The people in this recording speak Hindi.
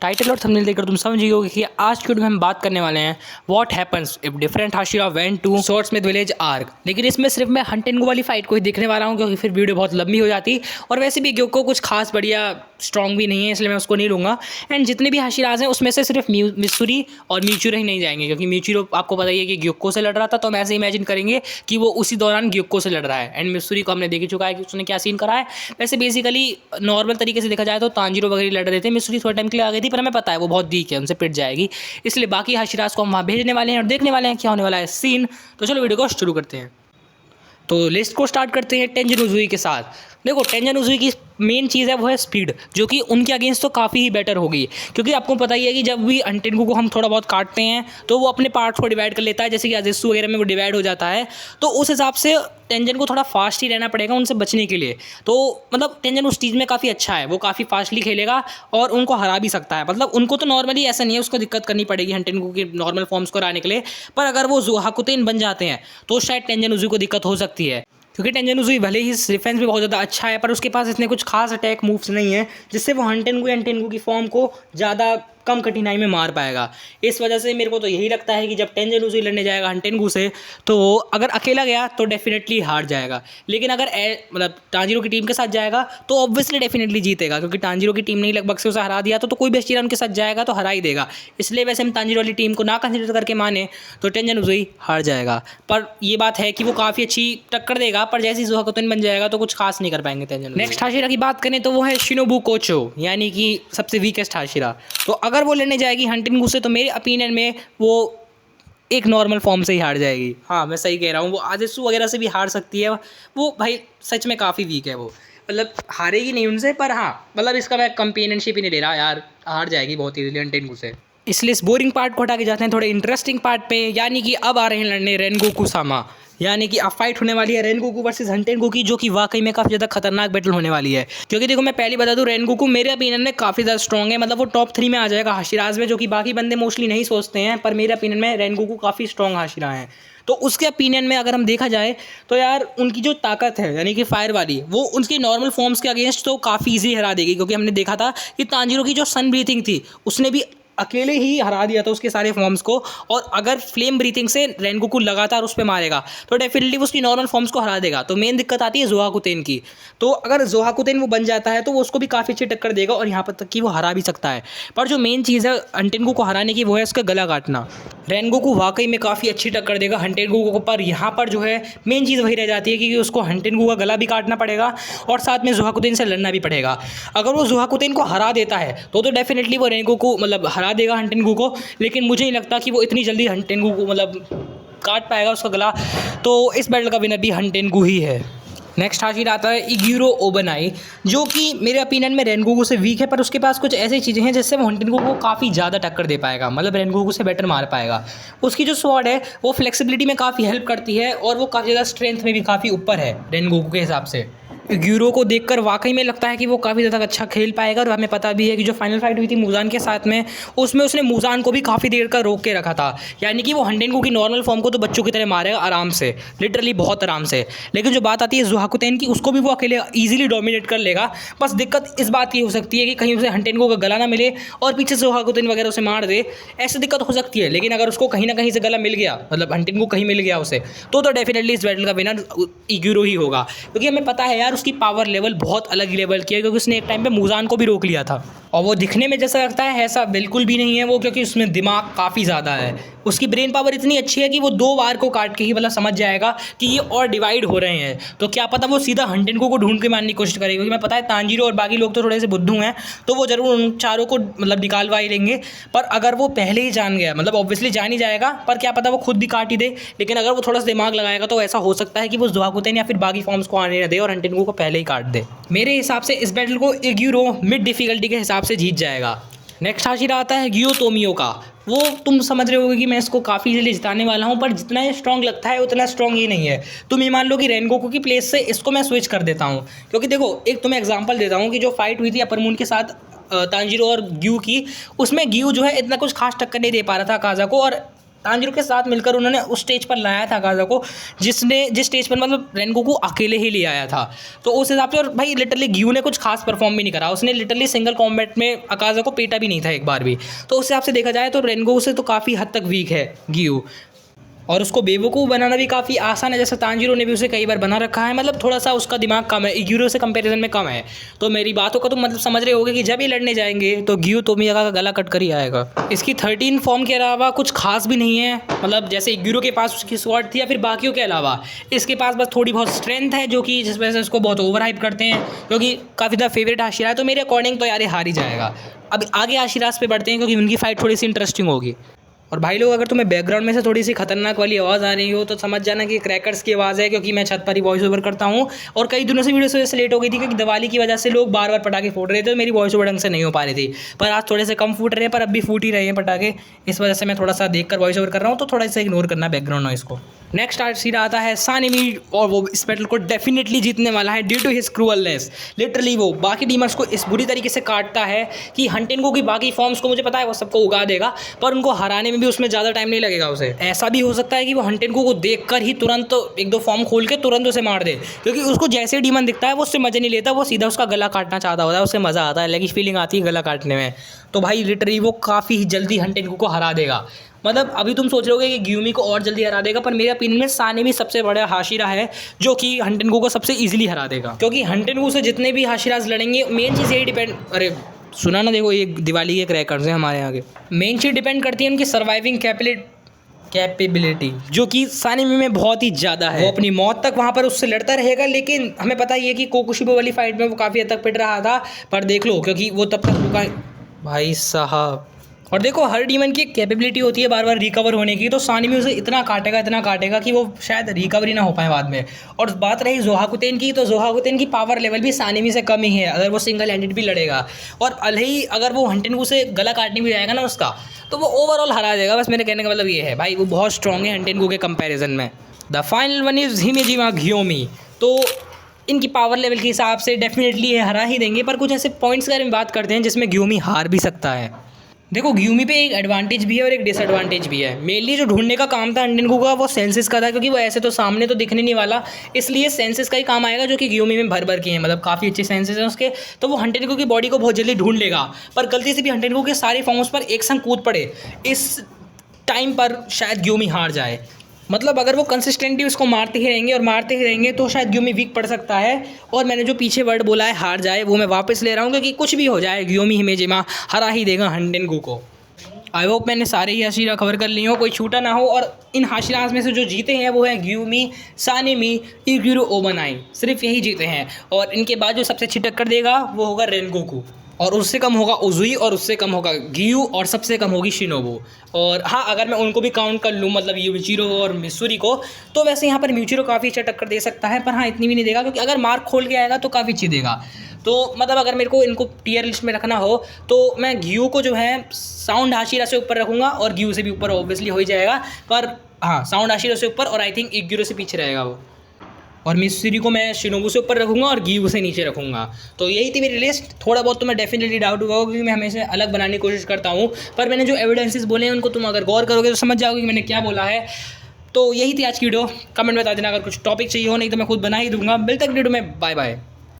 टाइटल और थंबनेल देखकर तुम समझ गए होगे कि आज की वीडियो में हम बात करने वाले हैं what happens if different Hashira went to swordsmith village arc. लेकिन इसमें सिर्फ मैं हंट एंड गो वाली फाइट को ही देखने वाला हूँ क्योंकि फिर वीडियो बहुत लंबी हो जाती और वैसे भी ग्योको कुछ खास बढ़िया स्ट्रॉन्ग भी नहीं है, इसलिए मैं उसको नहीं लूँगा। एंड जितने भी हाशिराज हैं उसमें से सिर्फ मित्सुरी और मीचूरो ही नहीं जाएंगे क्योंकि मीचूरो आपको पता ही है कि ग्योको से लड़ रहा था, तो हम ऐसे इमेजिन करेंगे कि वो उसी दौरान ग्योको से लड़ रहा है। एंड मित्सुरी को हमने देख ही चुका है कि उसने क्या सीन करा है। वैसे बेसिकली नॉर्मल तरीके से देखा जाए तो तांजीरो वगैरह लड़ रहे थे, मित्सुरी थोड़ा टाइम के लिए आ गई थी, पर हमें पता है वो बहुत वीक है, उनसे पिट जाएगी। इसलिए बाकी हाशिराज को हम वहाँ भेजने वाले हैं और देखने वाले हैं क्या होने वाला है सीन। तो चलो वीडियो को शुरू करते हैं। तो लिस्ट को स्टार्ट करते हैं टेंजन उजुई के साथ। देखो टेंजन उजुई की मेन चीज़ है वो है स्पीड, जो कि उनके अगेंस्ट तो काफ़ी ही बेटर होगी क्योंकि आपको पता ही है कि जब भी अंटेनगू को हम थोड़ा बहुत काटते हैं तो वो अपने पार्ट्स को डिवाइड कर लेता है, जैसे कि अजेत्सु वगैरह में वो डिवाइड हो जाता है। तो उस हिसाब से टेंजन को थोड़ा फास्ट ही रहना पड़ेगा उनसे बचने के लिए। तो मतलब टेंजन उस चीज़ में काफ़ी अच्छा है, वो काफ़ी फास्टली खेलेगा और उनको हरा भी सकता है। मतलब उनको तो नॉर्मली ऐसा नहीं है, उसको दिक्कत करनी पड़ेगी हंटेनगू के नॉर्मल फॉर्म्स को हराने के लिए, पर अगर वो जोहाकुतेन बन जाते हैं तो शायद टेंजन उजुई को दिक्कत हो सकती है क्योंकि टेंजन उजुई भले ही डिफेंस भी बहुत ज़्यादा अच्छा है पर उसके पास इतने कुछ खास अटैक मूव्स नहीं है जिससे वो हंटेनगू की फॉर्म को ज़्यादा कम कठिनाई में मार पाएगा। इस वजह से मेरे को तो यही लगता है कि जब टेंजन उजुई लड़ने जाएगा हंटेनगू से तो अगर अकेला गया तो डेफिनेटली हार जाएगा, लेकिन अगर मतलब तांजीरो की टीम के साथ जाएगा तो ऑब्वियसली डेफिनेटली जीतेगा क्योंकि तांजीरो की टीम ने ही लगभग से उसे हरा दिया तो कोई भी हशीरा उनके साथ जाएगा तो हरा ही देगा। इसलिए वैसे हम तांजीरो वाली टीम को ना कंसिडर करके माने तो टेंजन उजुई हार जाएगा। पर ये बात है कि वो काफ़ी अच्छी टक्कर देगा, पर जैसे ही जोहाकुतेन बन जाएगा तो कुछ खास नहीं कर पाएंगे टेंजन। नेक्स्ट हाशिरा की बात करें तो वो है शिनोबु कोचो, यानी कि सबसे वीकेस्ट हाशिरा। तो अगर वो लड़ने जाएगी हंटेनगू से तो मेरे ओपिनियन में वो एक नॉर्मल फॉर्म से ही हार जाएगी। हाँ मैं सही कह रहा हूँ, वो अजेत्सु वगैरह से भी हार सकती है। वो भाई सच में काफ़ी वीक है, वो मतलब हारेगी नहीं उनसे, पर हाँ मतलब इसका मैं कंपेनियनशिप ही नहीं ले रहा यार, हार जाएगी बहुत ईजिली हंटेनगू से। इसलिए इस बोरिंग पार्ट को हटा के जाते हैं थोड़े इंटरेस्टिंग पार्ट पे, यानी कि अब आ रहे हैं लड़ने रेनगोकू सामा। यानी कि अब फाइट होने वाली है रेनगोकू वर्सेस हंटेनगू की, जो कि वाकई में काफ़ी ज़्यादा खतरनाक बैटल होने वाली है। क्योंकि देखो मैं पहले बता दूं रेनगोकू मेरे ओपिनियन में काफ़ी ज़्यादा स्ट्रॉन्ग है, मतलब वो टॉप 3 में आ जाएगा हाशिराज में, जो कि बाकी बंदे मोस्टली नहीं सोचते हैं, पर मेरे ओपिनियन में रेनगोकू काफ़ी स्ट्रॉन्ग हाशिरा है। तो उसके ओपिनियन में अगर हम देखा जाए तो यार उनकी जो ताकत है यानी कि फायर वाली, वो उनकी नॉर्मल फॉर्म्स के अगेंस्ट तो काफ़ी ईजी हरा देगी क्योंकि हमने देखा था कि तांजीरो की जो सन ब्रीथिंग थी उसने भी अकेले ही हरा दिया था उसके सारे फॉर्म्स को। और अगर फ्लेम ब्रीथिंग से रेनगोकू लगातार उस पर मारेगा तो डेफिनेटली उसकी नॉर्मल फॉर्म्स को हरा देगा। तो मेन दिक्कत आती है जोहाकुतेन की, तो अगर जोहाकुतेन वो बन जाता है तो वो उसको भी काफ़ी अच्छी टक्कर देगा और यहाँ पर तक कि वो हरा भी सकता है। पर जो मेन चीज़ है हंटेनगू को हराने की वो है उसका गला काटना। रेनगोकू वाकई में काफ़ी अच्छी टक्कर देगा हंटेनगू को, पर यहाँ पर जो है मेन चीज़ वही रह जाती है कि उसको हंटेनगू का गला भी काटना पड़ेगा और साथ में जोहाकुतेन से लड़ना भी पड़ेगा। अगर वो जोहाकुतेन को हरा देता है तो डेफिनेटली वो रेनगोकू मतलब हरा देगा हंटेनगू को, लेकिन मुझे नहीं लगता कि वो इतनी जल्दी हंटेनगू को मतलब काट पाएगा उसका गला। तो इस बैटल का विनर भी हंटेनगू ही है। नेक्स्ट हाशिरा आता है इग्यूरो ओबनाई, जो कि मेरे ओपिनियन में रेनगोकू से वीक है, पर उसके पास कुछ ऐसी चीज़ें हैं जिससे वो हंटेनगू को काफ़ी ज़्यादा टक्कर दे पाएगा, मतलब रेनगोकू से बेटर मार पाएगा। उसकी जो स्वॉर्ड है वो फ्लेक्सिबिलिटी में काफ़ी हेल्प करती है और वो काफ़ी ज़्यादा स्ट्रेंथ में भी काफ़ी ऊपर है रेनगोकू के हिसाब से। इग्यूरो को देखकर वाकई में लगता है कि वो काफ़ी ज़्यादा अच्छा खेल पाएगा और हमें पता भी है कि जो फाइनल फाइट हुई थी मुजान के साथ में उसमें उसने मुजान को भी काफ़ी देर का रोक के रखा था, यानी कि वो हंटेनगू की नॉर्मल फॉर्म को तो बच्चों की तरह मारेगा आराम से, लिटरली बहुत आराम से। लेकिन जो बात आती है जोहाकुतेन की, उसको भी वो अकेले ईजिली डोमिनेट कर लेगा। बस दिक्कत इस बात की हो सकती है कि कहीं उसे हंटेनगू का गला ना मिले और पीछे से जोहाकुतेन वगैरह उसे मार दे, ऐसी दिक्कत हो सकती है। लेकिन अगर उसको कहीं ना कहीं से गला मिल गया, मतलब हंटेनगू कहीं मिल गया उसे, तो डेफिनेटली इस बैटल का विनर इग्यूरो ही होगा क्योंकि हमें पता है यार उसकी पावर लेवल बहुत अलग लेवल की है, क्योंकि उसने एक टाइम पे मुजान को भी रोक लिया था और वो दिखने में जैसा लगता है ऐसा बिल्कुल भी नहीं है वो, क्योंकि उसमें दिमाग काफ़ी ज़्यादा है। उसकी ब्रेन पावर इतनी अच्छी है कि वो 2 बार को काट के ही मतलब समझ जाएगा कि ये और डिवाइड हो रहे हैं, तो क्या पता वो सीधा हंटेनगू को ढूंढ के मारने की कोशिश करेगा, क्योंकि मैं पता है तांजीरो और बाकी लोग तो थोड़े से बुद्धू हैं तो वो जरूर उन चारों को मतलब निकालवा ही लेंगे। पर अगर वो पहले ही जान गया, मतलब ऑब्वियसली जान ही जाएगा, पर क्या पता वो खुद भी काट ही दे। लेकिन अगर वो थोड़ा सा दिमाग लगाएगा तो ऐसा हो सकता है कि वो जोहाकुतेन या फिर बाकी फॉर्म्स को आने न दे और हंटेनगू को पहले ही काट दे। मेरे हिसाब से इस बैटल को इग्यूरो मिड डिफिकल्टी के हिसाब से जीत जाएगा। नेक्स्ट हाशिरा आता है गियोतोमियो का। वो तुम समझ रहे होगे कि मैं इसको काफ़ी इजीली जिताने वाला हूँ, पर जितना ये स्ट्रॉन्ग लगता है उतना स्ट्रॉन्ग ये नहीं है। तुम ये मान लो कि रेनगोकू की प्लेस से इसको मैं स्विच कर देता हूँ, क्योंकि देखो एक तुम्हें एग्जांपल देता हूँ कि जो फाइट हुई थी अपर मून के साथ तांजीरो और ग्यू की, उसमें ग्यू जो है इतना कुछ खास टक्कर नहीं दे पा रहा था काजा को, और तांजीरो के साथ मिलकर उन्होंने उस स्टेज पर लाया था अकाज़ा को, जिस स्टेज पर मतलब रेनगोकू अकेले ही ले आया था। तो उस हिसाब से, और भाई लिटरली ग्यू ने कुछ खास परफॉर्म भी नहीं करा, उसने लिटरली सिंगल कॉम्बैट में अकाज़ा को पेटा भी नहीं था एक बार भी। तो उस हिसाब से देखा जाए तो रेनगोकू से तो काफ़ी हद तक वीक है ग्यू, और उसको बेवकूफ़ बनाना भी काफ़ी आसान है, जैसे तांजीरो ने भी उसे कई बार बना रखा है। मतलब थोड़ा सा उसका दिमाग कम है, इग्यूरो से कंपैरिजन में कम है। तो मेरी बातों का तो मतलब समझ रहे होगे कि जब ये लड़ने जाएंगे तो ग्यू तोमियागा का गला कट कर ही आएगा। इसकी 13 फॉर्म के अलावा कुछ खास भी नहीं है, मतलब जैसे इग्यूरो के पास उसकी स्वॉर्ड थी या फिर बाकियों के अलावा इसके पास बस थोड़ी बहुत स्ट्रेंथ है, जो कि जिस वजह से उसको बहुत ओवर हाइप करते हैं, क्योंकि काफ़ी ज़्यादा फेवरेट हाशिरा है। तो मेरे अकॉर्डिंग तो यार ये हार ही जाएगा। अब आगे हाशिरास पे बढ़ते हैं, क्योंकि उनकी फाइट थोड़ी सी इंटरेस्टिंग होगी। और भाई लोग, अगर तुम्हें बैकग्राउंड में से थोड़ी सी खतरनाक वाली आवाज़ आ रही हो तो समझ जाना कि क्रैकर्स की आवाज़ है, क्योंकि मैं छत पर ही वॉइस ओवर करता हूँ। और कई दिनों से वीडियो से वजह से लेट हो गई थी, क्योंकि दिवाली की वजह से लोग बार बार पटाखे फूट रहे थे, तो मेरी वॉइस ओवर ढंग से नहीं हो पा रही थी। पर आज थोड़े से कम फूट रहे हैं, पर अब भी फूट ही रहे हैं पटाखे। इस वजह से मैं थोड़ा सा देख कर वॉइस ओवर कर रहा हूँ, तो थोड़ा सा इग्नोर करना बैकग्राउंड नॉइस को। नेक्स्ट सीधा आता है सानेमी, और वो इस बैटल को डेफिनेटली जीतने वाला है ड्यू टू हिज क्रूअलनेस। लिटरली वो बाकी डीमर्स को इस बुरी तरीके से काटता है कि हंटेनको की बाकी फॉर्म्स को मुझे पता है वो सबको उगा देगा, पर उनको हराने में भी उसमें ज़्यादा टाइम नहीं लगेगा उसे। ऐसा भी हो सकता है कि वो हंटेनको को देखकर ही तुरंत एक दो फॉर्म खोल के तुरंत उसे मार दे, क्योंकि उसको जैसे डीमन दिखता है वो उससे मज़े नहीं लेता, वो सीधा उसका गला काटना चाहता होता है, उससे मज़ा आता है, लेकिन फीलिंग आती है गला काटने में। तो भाई लिटरली वो काफ़ी जल्दी हंटेनको को हरा देगा। मतलब अभी तुम सोच रहे होगे कि ग्यूमी को और जल्दी हरा देगा, पर मेरे ओपिनियन में सानेमी सबसे बड़ा हाशिरा है जो कि हंटेनको को सबसे इजीली हरा देगा, क्योंकि हंटेनको से जितने भी हाशिराज लड़ेंगे मेन चीज़ यही डिपेंड, अरे सुना ना, देखो ये दिवाली के क्रैकर्स हैं हमारे आगे। मेन चीज़ डिपेंड करती है उनकी सर्वाइविंग कैपेबिलिटी, जो कि सानेमी में बहुत ही ज़्यादा है। वो अपनी मौत तक वहाँ पर उससे लड़ता रहेगा, लेकिन हमें पता ही है कि कोकुशिबो वाली फाइट में वो काफ़ी हद तक पिट रहा था, पर देख लो क्योंकि वो तब तक रुका भाई साहब। और देखो हर डीमन की एक कैपेबिलिटी होती है बार बार रिकवर होने की, तो सानेमी उसे इतना काटेगा कि वो शायद रिकवरी ना हो पाए बाद में। और बात रही जोहाकुतेन की, तो जोहाकुतेन की पावर लेवल भी सानेमी से कम ही है अगर वो सिंगल हैंडेड भी लड़ेगा। और ही अगर वो हंटेनको से गला काटने भी जाएगा ना उसका, तो वो ओवरऑल हरा देगा। बस मेरे कहने का मतलब ये है भाई, वो बहुत स्ट्रॉन्ग है हंटेनको के कंपेरिजन में। The final one is Himejima Gyomei. तो इनकी पावर लेवल के हिसाब से डेफिनेटली ये हरा ही देंगे, पर कुछ ऐसे पॉइंट्स के बारे में बात करते हैं जिसमें ग्योमी हार भी सकता है। देखो ग्यूमी पे एक एडवांटेज भी है और एक डिसएडवांटेज भी है। मेनली जो ढूंढने का काम था हंटेनको का वो सेंसेस का था, क्योंकि वो ऐसे तो सामने तो दिखने नहीं वाला, इसलिए सेंसेस का ही काम आएगा, जो कि ग्यूमी में भर भर के हैं, मतलब काफ़ी अच्छे सेंसेस हैं उसके। तो वो हंटेनको की बॉडी को बहुत जल्दी ढूंढ लेगा, पर गलती से भी हंटेनको के सारे फॉर्म्स पर एक संग कूद पड़े, इस टाइम पर शायद ग्यूमी हार जाए। मतलब अगर वो कंसिस्टेंटली उसको मारते ही रहेंगे तो शायद ग्यूमी वीक पड़ सकता है। और मैंने जो पीछे वर्ड बोला है हार जाए, वो मैं वापस ले रहा हूँ, क्योंकि कुछ भी हो जाए ग्यूमी हिमेजिमा हरा ही देगा हंटेनको को। आई होप मैंने सारे ही हाशिरा कवर कर लिए हो, कोई छूटा ना हो। और इन हाशिराज में से जो जीते हैं वो है ग्यूमी, सानेमी, इग्यूरो, ओबनाई, सिर्फ यही जीते हैं। और इनके बाद जो सबसे अच्छी टक्कर देगा वो होगा रेनगोकू, और उससे कम होगा उजुई, और उससे कम होगा गियू, और सबसे कम होगी शिनोबू। और हाँ, अगर मैं उनको भी काउंट कर लूँ, मतलब यूचिरो और मिसूरी को, तो वैसे यहाँ पर म्यूचिरो काफ़ी अच्छा टक्कर दे सकता है, पर हाँ इतनी भी नहीं देगा, क्योंकि अगर मार्क खोल के आएगा तो काफ़ी अच्छी देगा। तो मतलब अगर मेरे को इनको टीयर लिस्ट में रखना हो तो मैं गियू को जो है साउंड हाशिरा से ऊपर रखूँगा, और गियू से भी ऊपर ऑब्वियसली हो ही जाएगा, पर हाँ साउंड हाशिरा से ऊपर, और आई थिंक इग्यूरो से पीछे रहेगा वो। और मिसूरी को मैं शिनोबू से ऊपर रखूँगा और गियू से नीचे रखूँगा। तो यही थी मेरी लिस्ट। थोड़ा बहुत तो मैं डेफिनेटली डाउट हुआ होगा, क्योंकि मैं हमेशा अलग बनाने की कोशिश करता हूँ, पर मैंने जो एविडेंसेस बोले हैं उनको तुम अगर गौर करोगे तो समझ जाओगे कि मैंने क्या बोला है। तो यही थी आज की वीडियो। कमेंट में बता देना अगर कुछ टॉपिक चाहिए हो, नहीं तो मैं खुद बना ही दूंगा। मिलते हैं वीडियो में, बाय बाय।